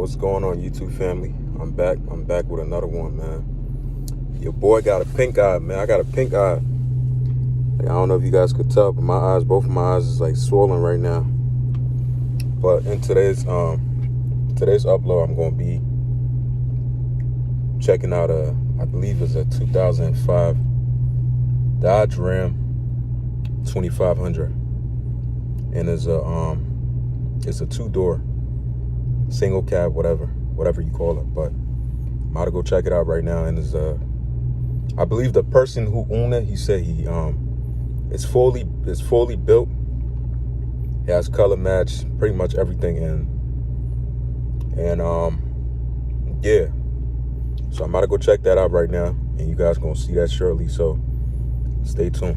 What's going on, YouTube family? I'm back with another one, man. Your boy got a pink eye, man. I got a pink eye. Like, I don't know if you guys could tell, but both of my eyes is like swollen right now. But in today's upload, I'm gonna be checking out I believe it's a 2005 Dodge Ram 2500, and it's a two-door single cab, whatever you call it. But I'm about to go check it out right now. And I believe the person who owned it, he said it's fully built. It has color match, pretty much everything in. And yeah. So I'm about to go check that out right now, and you guys gonna see that shortly. So stay tuned.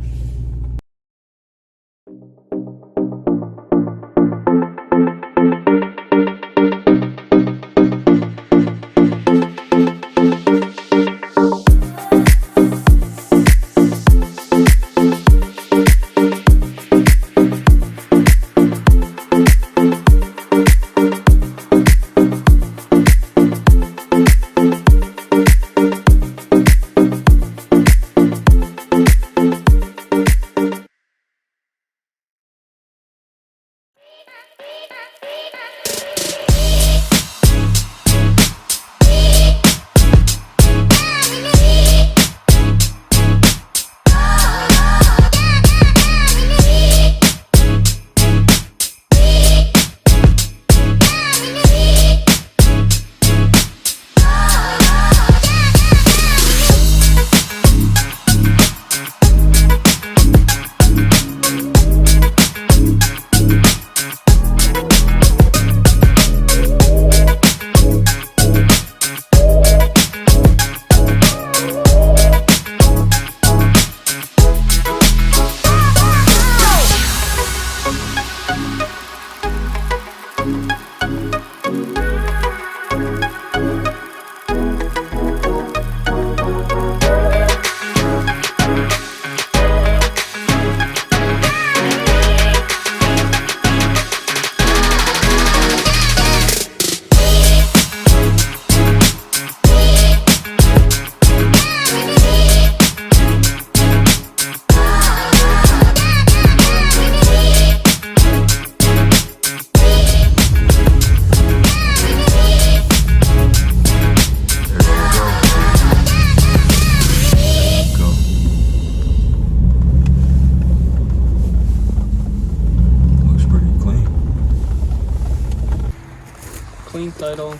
Clean title.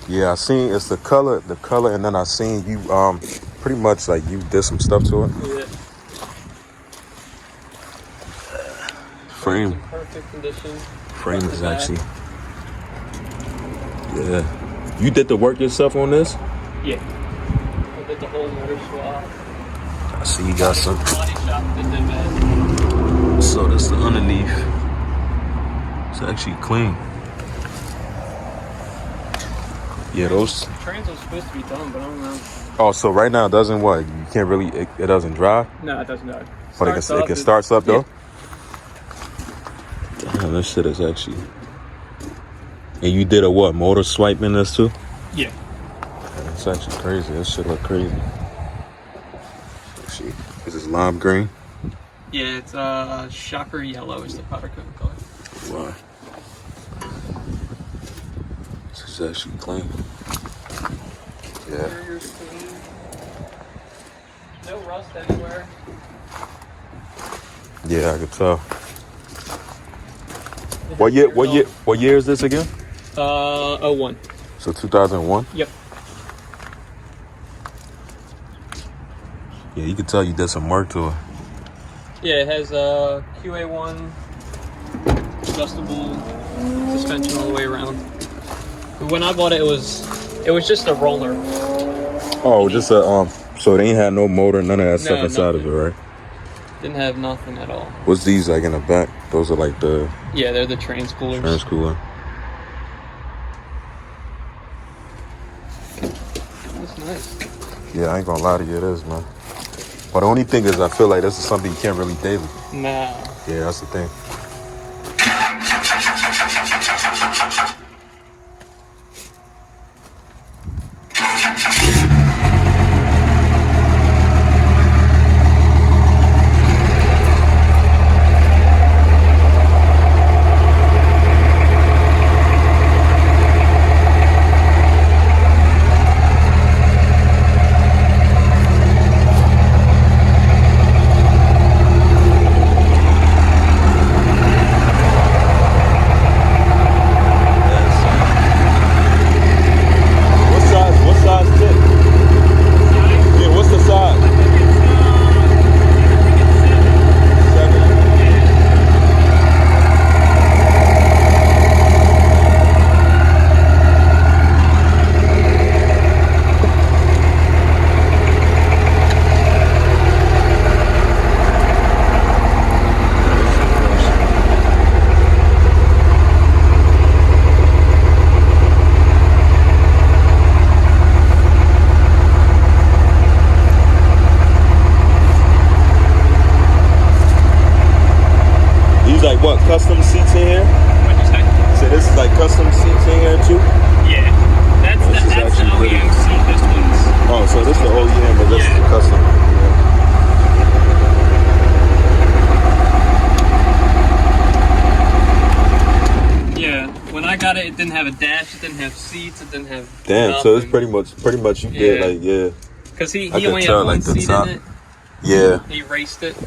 Yeah, I seen it's the color, and then I seen you pretty much like you did some stuff to it. Yeah. Frame. Perfect condition. Frame is actually. Yeah. You did the work yourself on this? Yeah. I did the whole motor swap. I see you got some. Body shop did them, man. So that's the underneath. It's actually clean. Yeah, those. Trains are supposed to be done, but I don't know. Oh, so right now it doesn't what? You can't really. It doesn't dry. No, it doesn't dry. But it can start up though. Yeah. Damn, this shit is actually. And you did a what? Motor swipe in this too? Yeah. It's actually crazy. This shit look crazy. See, this is lime green. Yeah, it's shocker yellow is the powder coat color. Wow. This is actually clean. Yeah. Interior's clean. No rust anywhere. Yeah, I could tell. What year is this again? 01. So 2001? Yep. Yeah, you could tell you did some work to it. Yeah, it has QA1 adjustable suspension all the way around. When I bought it, it was just a roller. Oh, just a so they ain't had no motor, none of that stuff inside of it, right? Didn't have nothing at all. What's these like in the back? Those are like the. Yeah, they're the trans coolers. Trans cooler. That's nice. Yeah, I ain't gonna lie to you, it is, man. But the only thing is, I feel like this is something you can't really daily. Nah. Yeah, that's the thing. custom seats in here? What'd you say? So this is like custom seats in here too? Yeah. That's the OEM seat. This one's. Oh, so this is the OEM, but this is the custom. Yeah. When I got it, it didn't have a dash. It didn't have seats. It didn't have. Damn. Nothing. So it's pretty much you did like Because he I could only tell, had one like, the seat top. in it. Yeah. He raced it.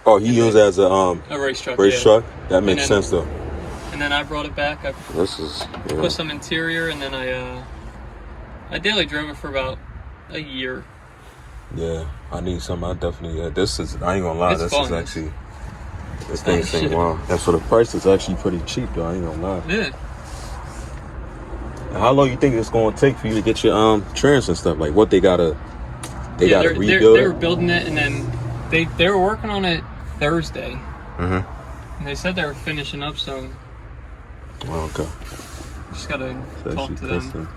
Oh, he used it as a race truck. race truck. That makes then, sense though. And then I brought it back. I put some interior, and then I daily drove it for about a year. Yeah, I need some. I definitely. This is. I ain't gonna lie. It's This fun. is actually. This thing's saying wow. And for the price, it's actually pretty cheap though. I ain't gonna lie. Yeah. And how long you think it's gonna take for you to get your trans and stuff? Like what they gotta rebuild? They were building it, and then they were working on it Thursday. Mm-hmm. And they said they were finishing up, so. Oh, okay. Just gotta talk to them.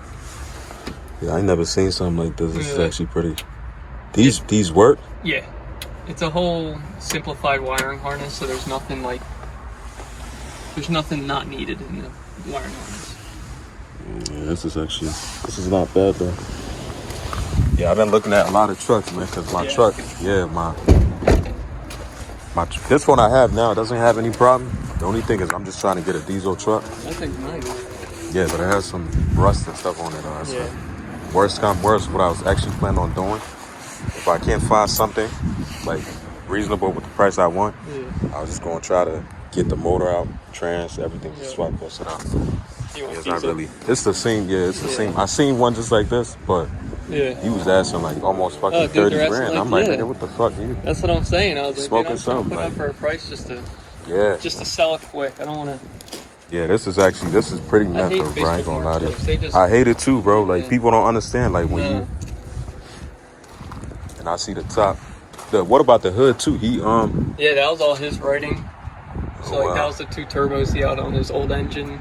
Yeah, I never seen something like this. It's actually pretty. These work? Yeah. It's a whole simplified wiring harness, so there's nothing not needed in the wiring harness. Yeah, this is not bad though. Yeah, I've been looking at a lot of trucks, man, because my truck, this one I have now doesn't have any problem. The only thing is I'm just trying to get a diesel truck. That thing's nice. Yeah, but it has some rust and stuff on it. So worst what I was actually planning on doing. If I can't find something like reasonable with the price I want, I was just gonna try to get the motor out, trans, everything, just swap this out. It's not really. It's the same. Yeah, it's the same. I seen one just like this, but he was asking like almost fucking 30 grand. I'm like, nigga, what the fuck, dude? That's what I'm saying. I was like, smoking I'm something. put up for a price just to sell it quick. I don't want to. Yeah, this is pretty nuts, bro. I ain't gonna lie to you. I hate it too, bro. Like people don't understand. Like when you and I see the top. What about the hood too? He Yeah, that was all his writing. So that was the 2 turbos he had on his old engine.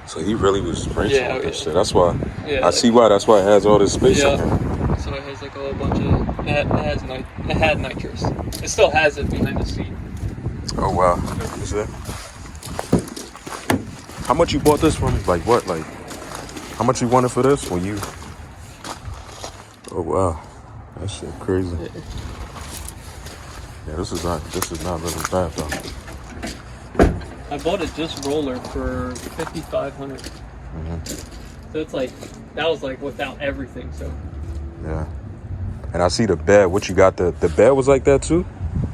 So he really was racing with this shit. That's why. Yeah, I see why. That's why it has all this space up there. So it has like a whole bunch of. It had nitrous. It still has it behind the seat. Oh wow. Is that? How much you bought this from? Like what? Like how much you wanted for this when you? Oh wow, that shit crazy. Yeah, this is not really bad though. I bought a disc roller for $5,500. So it's like that was like without everything. So. Yeah. And I see the bed. What you got? The bed was like that too?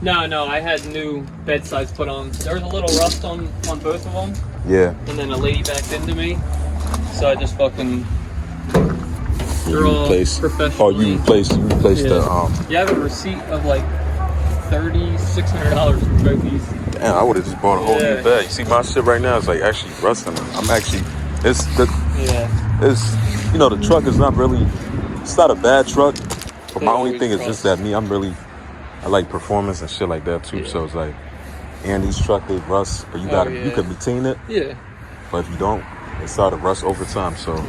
No, I had new bed sides put on. There was a little rust on both of them. Yeah. And then a lady backed into me, so I just fucking. You replaced the You have a receipt of like $3,600 for both these. Damn, I would have just bought a whole new bed. You see, my shit right now is like actually rusting. It's the truck is not really. It's not a bad truck, but my only thing is just that I like performance and shit like that too. Yeah. So it's like, and these truck they rust, but you could retain it. Yeah. But if you don't, it start to rust over time. So.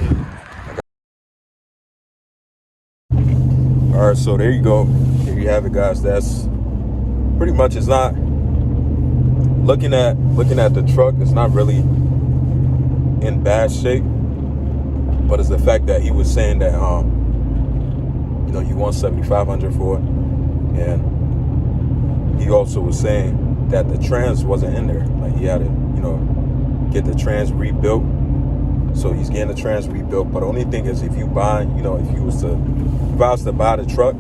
All right, so there you go. There you have it, guys. That's pretty much. It's not looking at the truck. It's not really in bad shape, but it's the fact that he was saying that you want $7,500 for it, and he also was saying that the trans wasn't in there. Like he had to get the trans rebuilt. So he's getting the trans rebuilt. But the only thing is, if you buy, if I was to buy the truck,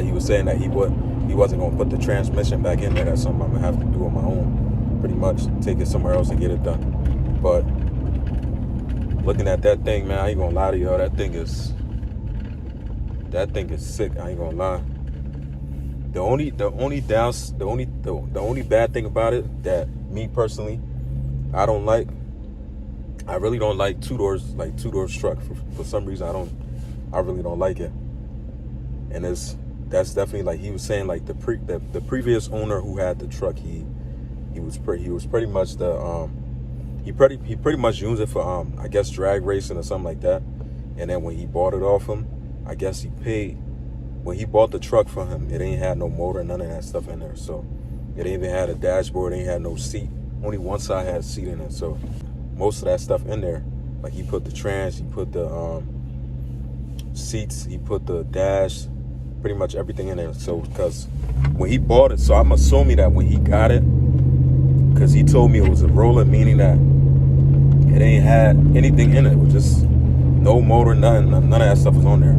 he was saying that he wasn't gonna put the transmission back in there. That's something I'm gonna have to do on my own, pretty much take it somewhere else and get it done. But looking at that thing, man, I ain't gonna lie to y'all. That thing is sick. I ain't gonna lie. The only bad thing about it that me personally, I really don't like two doors truck. For some reason, I really don't like it. And that's definitely, like he was saying, like the previous owner who had the truck, he was pretty much he pretty much used it for I guess drag racing or something like that. And then when he bought it off him, I guess he paid when he bought the truck for him. It ain't had no motor, none of that stuff in there. So It ain't even had a dashboard. It ain't had no seat. Only one side had a seat in it. So most of that stuff in there, like he put the trans, he put the seats, he put the dash, pretty much everything in there. So because when he bought it, so I'm assuming that when he got it, because he told me it was a roller, meaning that it ain't had anything in it. It was just no motor, nothing. None of that stuff was on there.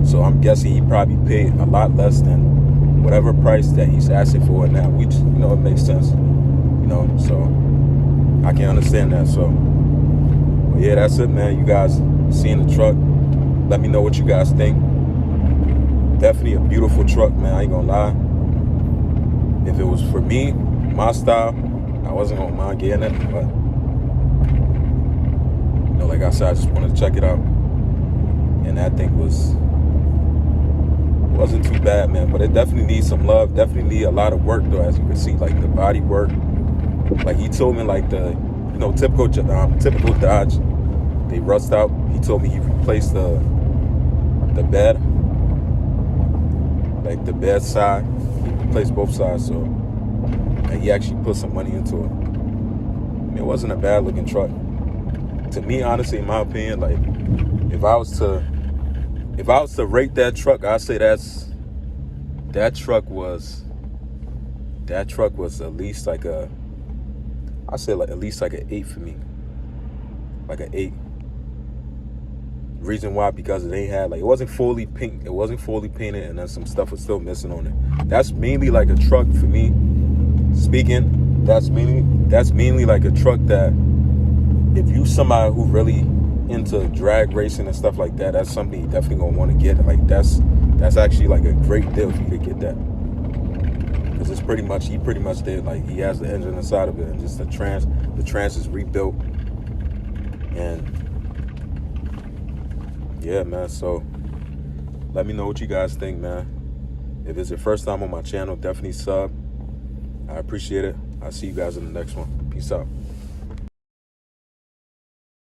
So I'm guessing he probably paid a lot less than whatever price that he's asking for it now. Which, you know, it makes sense. You know, so I can understand that. So, but yeah, that's it, man. You guys seeing the truck, let me know what you guys think. Definitely a beautiful truck, man. I ain't gonna lie. If it was for me, my style, I wasn't gonna mind getting it, but you know, like I said, I just wanted to check it out, and that thing wasn't too bad, man. But it definitely needs some love. Definitely need a lot of work, though, as you can see, like the body work. Like he told me, like the, you know, typical Dodge, they rust out. He told me he replaced the bed, like the bed side. He replaced both sides, so, and he actually put some money into it. I mean, it wasn't a bad looking truck. To me, honestly, in my opinion, like if I was to rate that truck, I'd say that truck was at least like at least like an 8 for me. Like an 8. Reason why, because it ain't had, like, it wasn't fully pink, it wasn't fully painted, and then some stuff was still missing on it. That's mainly like a truck for me speaking. That's mainly like a truck that if you somebody who really into drag racing and stuff like that, that's something you definitely gonna want to get. Like that's actually like a great deal for you to get that, because it's pretty much, he pretty much did, like, he has the engine inside of it, and just the trans is rebuilt. And yeah, man, so let me know what you guys think, man. If it's your first time on my channel, definitely sub. I appreciate it. I'll see you guys in the next one. Peace out.